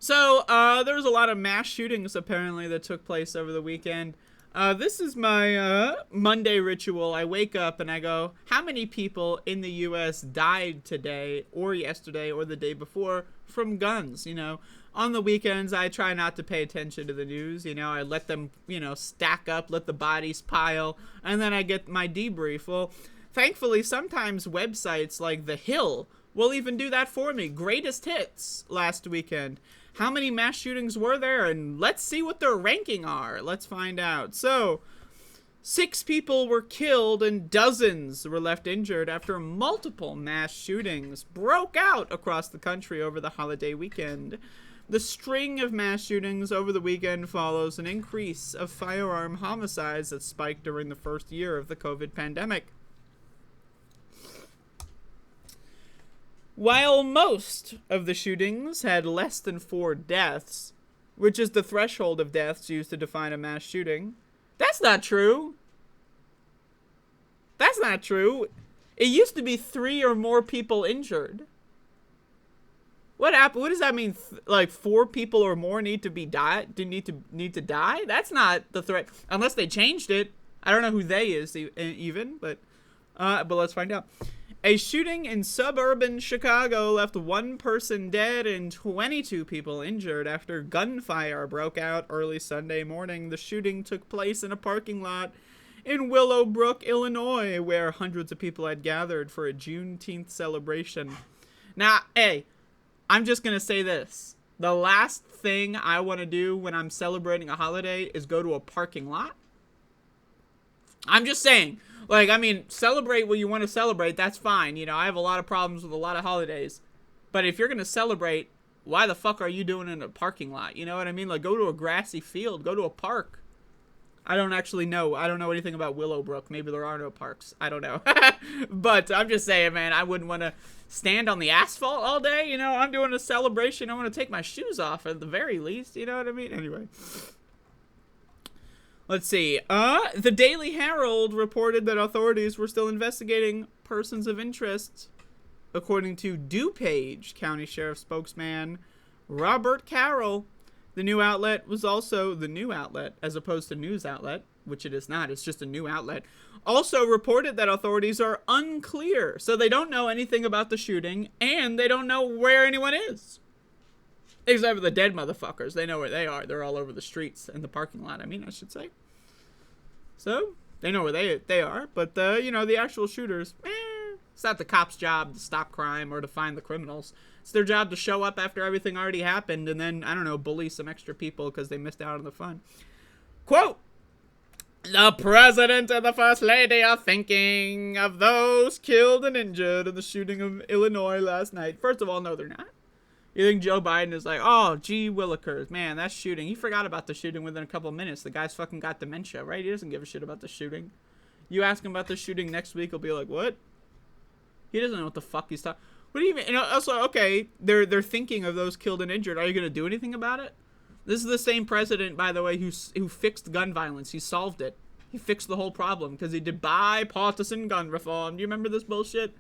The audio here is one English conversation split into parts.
There was a lot of mass shootings apparently that took place over the weekend. This is my Monday ritual. I wake up and I go, how many people in the U.S. died today or yesterday or the day before from guns? On the weekends, I try not to pay attention to the news. I let them, stack up, let the bodies pile, and then I get my debrief. Well, thankfully, sometimes websites like The Hill will even do that for me. Greatest hits last weekend. How many mass shootings were there? And let's see what their ranking are. Let's find out. So, 6 people were killed and dozens were left injured after multiple mass shootings broke out across the country over the holiday weekend. The string of mass shootings over the weekend follows an increase of firearm homicides that spiked during the first year of the COVID pandemic. While most of the shootings had less than 4 deaths, which is the threshold of deaths used to define a mass shooting, that's not true. That's not true. It used to be 3 or more people injured. What happened? What does that mean? Like 4 people or more need to die? That's not the threat, unless they changed it. I don't know who they is even, but let's find out. A shooting in suburban Chicago left 1 person dead and 22 people injured after gunfire broke out early Sunday morning. The shooting took place in a parking lot in Willowbrook, Illinois, where hundreds of people had gathered for a Juneteenth celebration. Now, hey, I'm just going to say this. The last thing I want to do when I'm celebrating a holiday is go to a parking lot. I'm just saying. Celebrate what you want to celebrate. That's fine. I have a lot of problems with a lot of holidays. But if you're going to celebrate, why the fuck are you doing it in a parking lot? You know what I mean? Like, go to a grassy field. Go to a park. I don't actually know. I don't know anything about Willowbrook. Maybe there are no parks. I don't know. But I'm just saying, man, I wouldn't want to stand on the asphalt all day. I'm doing a celebration. I want to take my shoes off at the very least. You know what I mean? Anyway. Let's see. The Daily Herald reported that authorities were still investigating persons of interest. According to DuPage County Sheriff spokesman Robert Carroll, the new outlet was also the new outlet, as opposed to news outlet, which it is not. It's just a new outlet. Also reported that authorities are unclear, so they don't know anything about the shooting, and they don't know where anyone is. Except for the dead motherfuckers. They know where they are. They're all over the streets and the parking lot, I should say. So, they know where they are. But, the actual shooters, it's not the cops' job to stop crime or to find the criminals. It's their job to show up after everything already happened and then, bully some extra people because they missed out on the fun. Quote, "The President and the First Lady are thinking of those killed and injured in the shooting of Illinois last night." First of all, no, they're not. You think Joe Biden is like, oh, gee willikers, man, that shooting. He forgot about the shooting within a couple of minutes. The guy's fucking got dementia, right? He doesn't give a shit about the shooting. You ask him about the shooting next week, he'll be like, what? He doesn't know what the fuck he's talking. What do you mean? Also, okay, they're thinking of those killed and injured. Are you going to do anything about it? This is the same president, by the way, who fixed gun violence. He solved it. He fixed the whole problem because he did bipartisan gun reform. Do you remember this bullshit?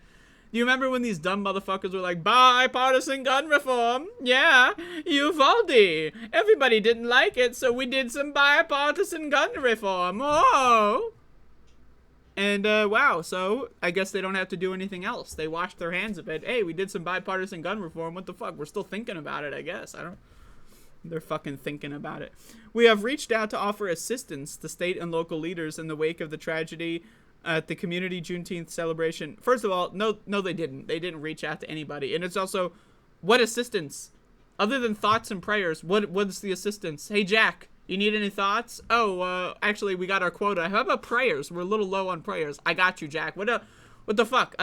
Do you remember when these dumb motherfuckers were like, bipartisan gun reform? Yeah, Uvalde. Everybody didn't like it, so we did some bipartisan gun reform. Oh. And, wow, so I guess they don't have to do anything else. They washed their hands of it. Hey, we did some bipartisan gun reform. What the fuck? We're still thinking about it, I guess. They're fucking thinking about it. We have reached out to offer assistance to state and local leaders in the wake of the tragedy at the community Juneteenth celebration. First of all, no, they didn't. They didn't reach out to anybody. And it's also, what assistance? Other than thoughts and prayers, what's the assistance? Hey, Jack, you need any thoughts? Oh, actually, we got our quota. How about prayers? We're a little low on prayers. I got you, Jack. What the fuck?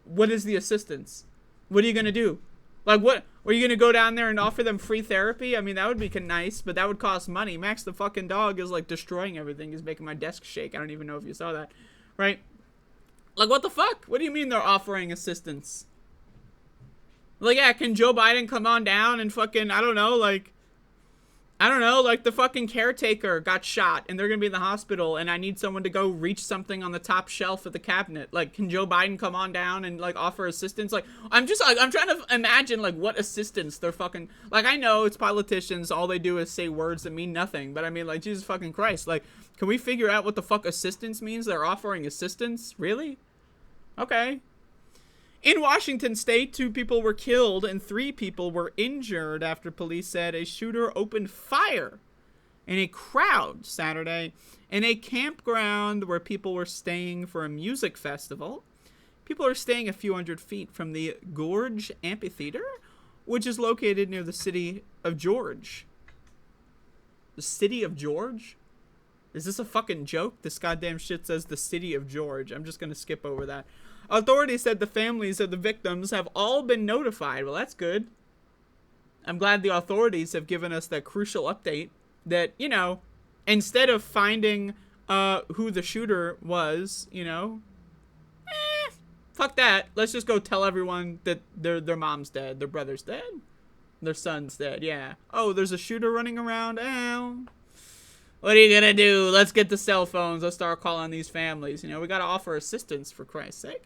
What is the assistance? What are you going to do? What? Are you going to go down there and offer them free therapy? That would be nice, but that would cost money. Max the fucking dog is, destroying everything. He's making my desk shake. I don't even know if you saw that. Right? What the fuck? What do you mean they're offering assistance? Yeah, can Joe Biden come on down and fucking, I don't know, I don't know, like the fucking caretaker got shot and they're gonna be in the hospital and I need someone to go reach something on the top shelf of the cabinet. Like, can Joe Biden come on down and like offer assistance? Like, I'm trying to imagine like what assistance they're fucking, like, I know it's politicians, all they do is say words that mean nothing, but I mean, like, Jesus fucking Christ, like, can we figure out what the fuck assistance means? They're offering assistance? Really? Okay. In Washington state, 2 people were killed and 3 people were injured after police said a shooter opened fire in a crowd Saturday in a campground where people were staying for a music festival. People are staying a few hundred feet from the Gorge Amphitheater, which is located near the city of George. The city of George? Is this a fucking joke? This goddamn shit says the city of George. I'm just gonna skip over that. Authorities said the families of the victims have all been notified. Well, that's good. I'm glad the authorities have given us that crucial update that, you know, instead of finding who the shooter was, you know, fuck that. Let's just go tell everyone that their mom's dead, their brother's dead, their son's dead. Yeah. Oh, there's a shooter running around. Oh. What are you gonna do? Let's get the cell phones. Let's start calling these families. You know, we gotta offer assistance, for Christ's sake.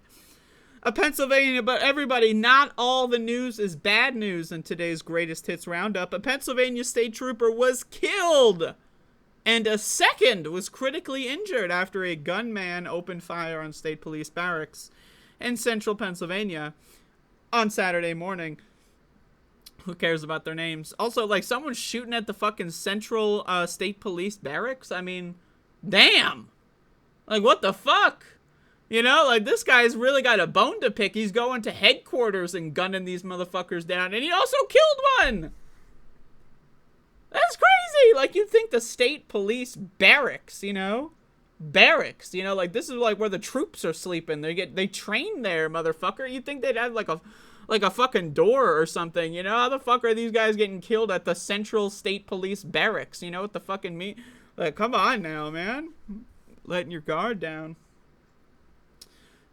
Pennsylvania, but everybody, not all the news is bad news in today's greatest hits roundup. A Pennsylvania state trooper was killed, and a second was critically injured after a gunman opened fire on state police barracks in central Pennsylvania on Saturday morning. Who cares about their names? Also, like, someone's shooting at the fucking central state police barracks? I mean, damn. Like, what the fuck? You know, like, this guy's really got a bone to pick. He's going to headquarters and gunning these motherfuckers down. And he also killed one. That's crazy. Like, you'd think the state police barracks, you know? Barracks, you know? Like, this is, like, where the troops are sleeping. They train there, motherfucker. You'd think they'd have, like a fucking door or something, you know? How the fuck are these guys getting killed at the Central State Police Barracks? You know what the fucking mean? Like, come on now, man. Letting your guard down.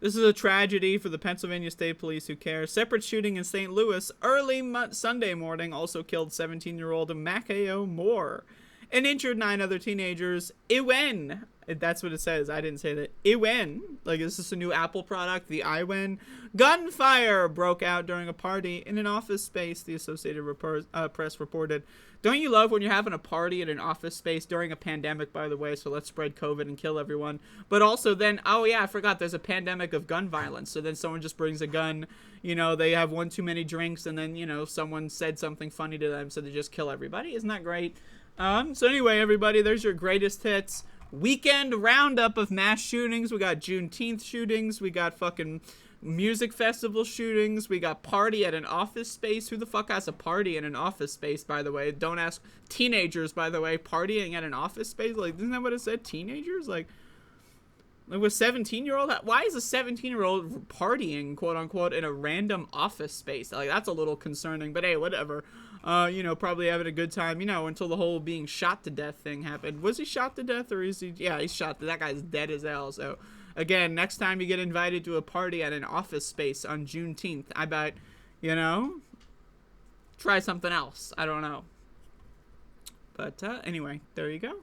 This is a tragedy for the Pennsylvania State Police. Who cares? Separate shooting in St. Louis early Sunday morning also killed 17-year-old Maceo Moore and injured 9 other teenagers. Iwen. That's what it says. I didn't say that. Iwen. Like, is this a new Apple product? The Iwen. Gunfire broke out during a party in an office space, the Associated Press reported. Don't you love when you're having a party in an office space during a pandemic, by the way, so let's spread COVID and kill everyone. But also then, oh yeah, I forgot, there's a pandemic of gun violence. So then someone just brings a gun, you know, they have one too many drinks, and then, you know, someone said something funny to them, so they just kill everybody. Isn't that great? So anyway, everybody, there's your greatest hits. Weekend roundup of mass shootings. We got Juneteenth shootings. We got fucking music festival shootings. We got party at an office space. Who the fuck has a party in an office space, by the way? Don't ask. Teenagers, by the way, partying at an office space. Like, isn't that what it said? Teenagers? Like with 17-year-old? Why is a 17-year-old partying, quote unquote, in a random office space? Like, that's a little concerning, but hey, whatever. You know, probably having a good time, you know, until the whole being shot to death thing happened. Was he shot to death, or is he? Yeah, he's shot. That guy's dead as hell. So again, next time you get invited to a party at an office space on Juneteenth, I bet, you know, try something else. I don't know. But anyway, there you go.